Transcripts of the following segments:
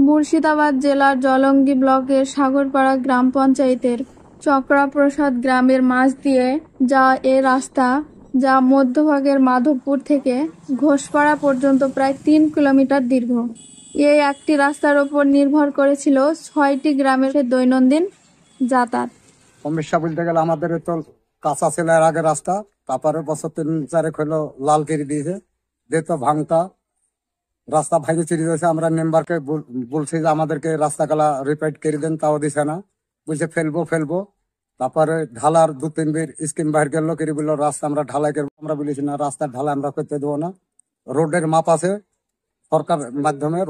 মুর্শিদাবাদ জেলার জলঙ্গি ব্লকের সাগরপাড়া গ্রাম পঞ্চায়েতের চক্রাপ্রসাদ গ্রামের মাঝ দিয়ে এ রাস্তা, যা মধ্যভাগের মাধবপুর থেকে ঘোষপাড়া পর্যন্ত প্রায় 3 কিলোমিটার দীর্ঘ। এই একটি রাস্তার ওপর নির্ভর করেছিল 6টি গ্রামের দৈনন্দিন যাতায়াত। সমস্যা বলতে গেলে আমাদের তো কাঁচা ছিল এর আগে রাস্তা, তারপরে বছর 3-4 হলো লাল করে দিয়েছে, যেহেতু ভাঙতা রাস্তা ভাঙে চুরি হয়েছে। আমরা মেম্বারকে বলছি যে আমাদেরকে রাস্তাগুলা রিপেয়ার করে দেন, তাও দিছে না, বলছে ফেলবো। তারপরে ঢালার 2-3 বের স্কিম বাইর করলো, করে বললো রাস্তা আমরা ঢালাই করবো। আমরা বলেছি না, রাস্তার ঢালাই আমরা করতে দেবো না। রোডের মাপ আছে সরকার মাধ্যমে,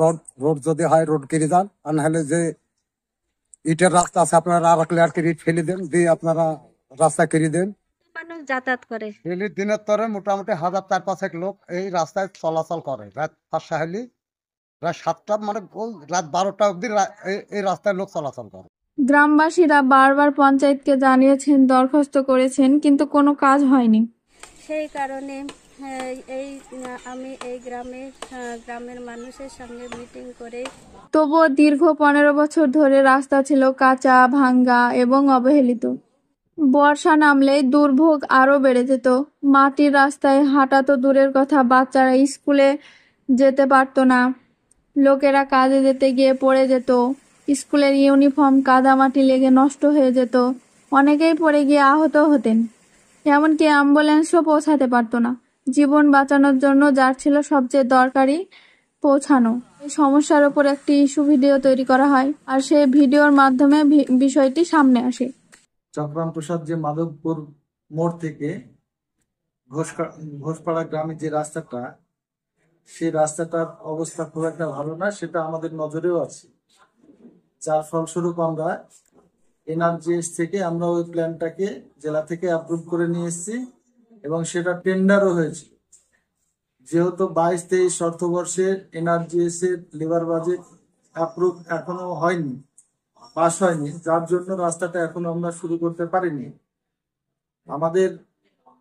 রোড যদি হয় রোড করে যান, আর নাহলে যে ইটের রাস্তা আছে আপনারা আর এক লেয়ার করে ইট ফেলে দেন, দিয়ে আপনারা রাস্তা করে দেন। মানুষ যাতায়াত করে দিনের তরে মোটামুটি 1000-4-5 লোক এই রাস্তায় চলাচল করে। রাত 5টা হলে রাত 7টা, মানে রাত 12টা অব্দি এই রাস্তায় লোক চলাচল করে। গ্রামবাসীরা বারবার পঞ্চায়েতকে জানিয়েছেন, দরখাস্ত করেছেন, কিন্তু কোনো কাজ হয়নি। সেই কারণে আমি এই গ্রামের মানুষের সঙ্গে মিটিং করে, তবুও দীর্ঘ 15 বছর ধরে রাস্তা ছিল কাঁচা, ভাঙ্গা এবং অবহেলিত। বর্ষা নামলেই দুর্ভোগ আরো বেড়ে যেত। মাটির রাস্তায় হাঁটা তো দূরের কথা, বাচ্চারা স্কুলে যেতে পারতো না। লোকেরা কাজে যেতে গিয়ে পড়ে যেত। স্কুলের ইউনিফর্ম কাদামাটি লেগে নষ্ট হয়ে যেত। অনেকেই পড়ে গিয়ে আহত হতেন। এমনকি অ্যাম্বুলেন্সও পৌঁছাতে পারতো না। জীবন বাঁচানোর জন্য যার ছিল সবচেয়ে দরকারি পৌঁছানো। এই সমস্যার উপর একটি ইস্যু ভিডিও তৈরি করা হয়, আর সেই ভিডিওর মাধ্যমে বিষয়টি সামনে আসে। চক্রাপ্রসাদ যে মাধবপুর মোড় থেকে ঘোষপাড়া গ্রামে যে রাস্তাটা, সেই রাস্তাটার অবস্থা খুব একটা ভালো না, সেটা আমাদের নজরেও আছে। যার ফলস্বরূপ আমরা এনআরজিএস থেকে আমরা ওই প্ল্যানটাকে জেলা থেকে অ্যাপ্রুভ করে নিয়ে এসেছি, এবং সেটা টেন্ডারও হয়েছে। যেহেতু 22-23 অর্থবর্ষের এনআরজিএস এর লেবার বাজেট অ্যাপ্রুভ এখনো হয়নি, পাস হয়নি, যার জন্য রাস্তাটা এখনো আমরা শুরু করতে পারিনি। আমাদের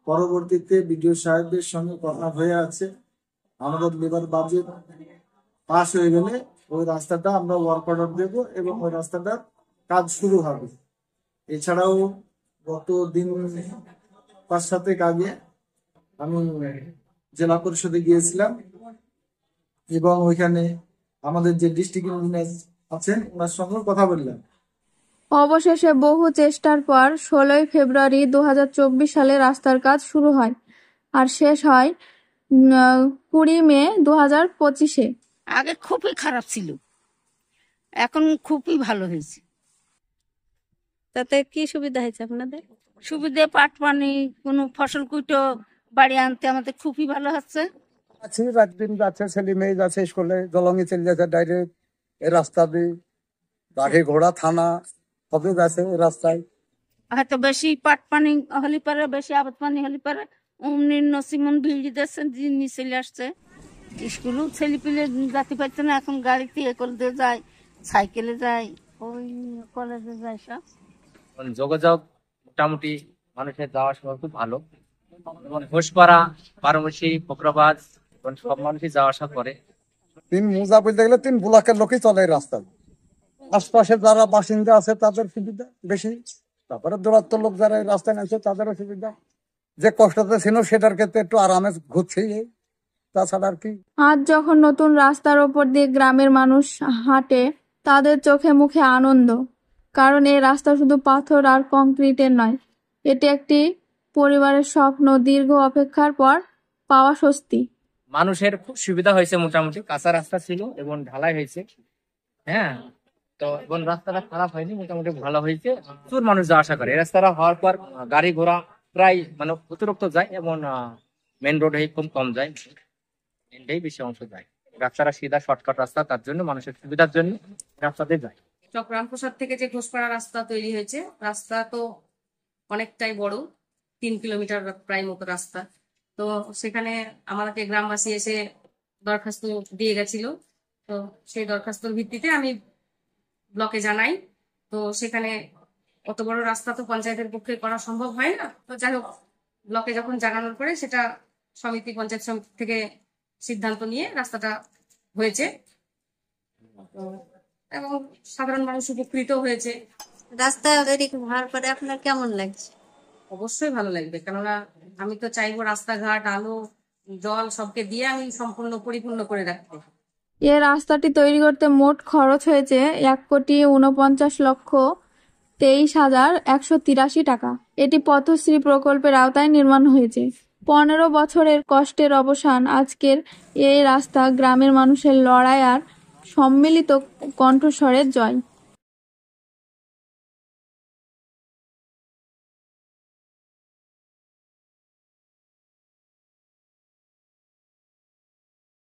পরবর্তীতে বিডিও সাহেবদের সঙ্গে কথা হয়ে আছে, আমাদের লেবার বাজেট পাস হয়ে গেলে ওই রাস্তাটা আমরা ওয়ার্ক অর্ডার দেবো এবং ওই রাস্তাটার কাজ শুরু হবে। এছাড়াও গত দিন 5-7 আগে আমি জেলা পরিষদে গিয়েছিলাম, এবং ওইখানে আমাদের যে ডিস্ট্রিক্ট ইঞ্জিনিয়ার আছেন ওনার সঙ্গে কথা বললাম। অবশেষে বহু চেষ্টার পর 16 ফেব্রুয়ারি 2024 সালে রাস্তার কাজ শুরু হয়, আর শেষ হয় 20 মে 2025-এ। আগে খুবই খারাপ ছিল, এখন খুবই ভালো হয়েছে। তাতে কি সুবিধা হয়েছে আপনাদের? সুবিধে পাট পানি, কোনো ফসল কুটো বাড়ি আনতে আমাদের খুবই ভালো হচ্ছে। আছে রাত দিন যাচ্ছে, ছেলে মেয়ে যাচ্ছে স্কুলে, জলঙ্গি চলে যাচ্ছে ডাইরেক্ট এই রাস্তা দিয়ে। গাড়ি ঘোড়া থানা সবই যাচ্ছে এই রাস্তায়। হয়তো বেশি পাট পানি হলে পারে, বেশি আবাদ পানি হলে পারে অমনি নসিমন ভিড়ি দিচ্ছে, জিনিস চলে আসছে। স্কুলও ছেলে পেলে যাতে পারছে না, এখন গাড়িতে করে যায়, সাইকেলে যায়, ওই কলেজে যায়। সব যোগাযোগ মোটামুটি মানুষের যাওয়া আসা খুব ভালো। ঘোষপাড়া, বারোমাসি, ফকরাবাদ সব মানুষই যাওয়া আসা করে। 3 মোজা বলতে গেলে 3 ব্লকের লোকই চলে এই রাস্তা। আশপাশে যারা বাসিন্দা আছে তাদের সুবিধা বেশি, তারপরে দূরত্ব লোক যারা এই রাস্তায় নামছে তাদেরও সুবিধা। যে কষ্টতে ছিল সেটার ক্ষেত্রে একটু আরামে ঘুরছে, তাছাড়া আর কি। আজ যখন নতুন রাস্তার ওপর দিয়ে গ্রামের মানুষ হাঁটে, তাদের চোখে মুখে আনন্দ। কারণ এই রাস্তা শুধু পাথর আর কংক্রিটের নয়, এটি একটি পরিবারের স্বপ্ন, দীর্ঘ অপেক্ষার পর পাওয়া স্বস্তি। মানুষের খুব সুবিধা হয়েছে, মোটামুটি কাঁচা রাস্তা ছিল এবং ঢালাই হয়েছে। হ্যাঁ, তো এবং রাস্তাটা খারাপ হয়নি, মোটামুটি ভালো হয়েছে। প্রচুর মানুষ যাওয়া আসা করে। এই রাস্তাটা হওয়ার পর গাড়ি ঘোড়া প্রায় মানে অতিরিক্ত যায়, এবং মেন রোডে খুব কম যায়, এটাই বেশি অংশ যায়। রাস্তাটা সিধা শর্টকাট রাস্তা, তার জন্য মানুষের সুবিধার জন্য রাস্তাতে যায়। চক্রাপ্রসাদ থেকে যে ঘোষপাড়া রাস্তা তৈরি হয়েছে, রাস্তা তো অনেকটাই বড়, 3 কিলোমিটার প্রায় মতো রাস্তা। তো সেখানে আমাদেরকে গ্রামবাসী এসে দরখাস্ত দিয়ে গেছিল। তো সেই দরখাস্তর ভিত্তিতে আমি ব্লকে জানাই। তো সেখানে অত বড় রাস্তা তো পঞ্চায়েতের পক্ষে করা সম্ভব হয় না। তো যাই হোক, ব্লকে যখন জানানোর পরে সেটা পঞ্চায়েত সমিতি থেকে সিদ্ধান্ত নিয়ে রাস্তাটা হয়েছে। তো এবং সাধারণ মানুষ উপকৃত হয়েছে। রাস্তা তৈরি হওয়ার পরে আপনার কেমন লাগছে? অবশ্যই ভালো লাগবে, কেননা আমি তো চাইবো রাস্তাঘাট, আলো, জল সবকে দিয়ে আমি সম্পূর্ণ পরিপূর্ণ করে রাখতে। এ রাস্তাটি তৈরি করতে মোট খরচ হয়েছে ১,৪৯,২৩,১৮৩ টাকা। এটি পথশ্রী প্রকল্পের আওতায় নির্মাণ হয়েছে। ১৫ বছরের কষ্টের অবসান আজকের এই রাস্তা গ্রামের মানুষের লড়াই আর সম্মিলিত কণ্ঠস্বরের জয়।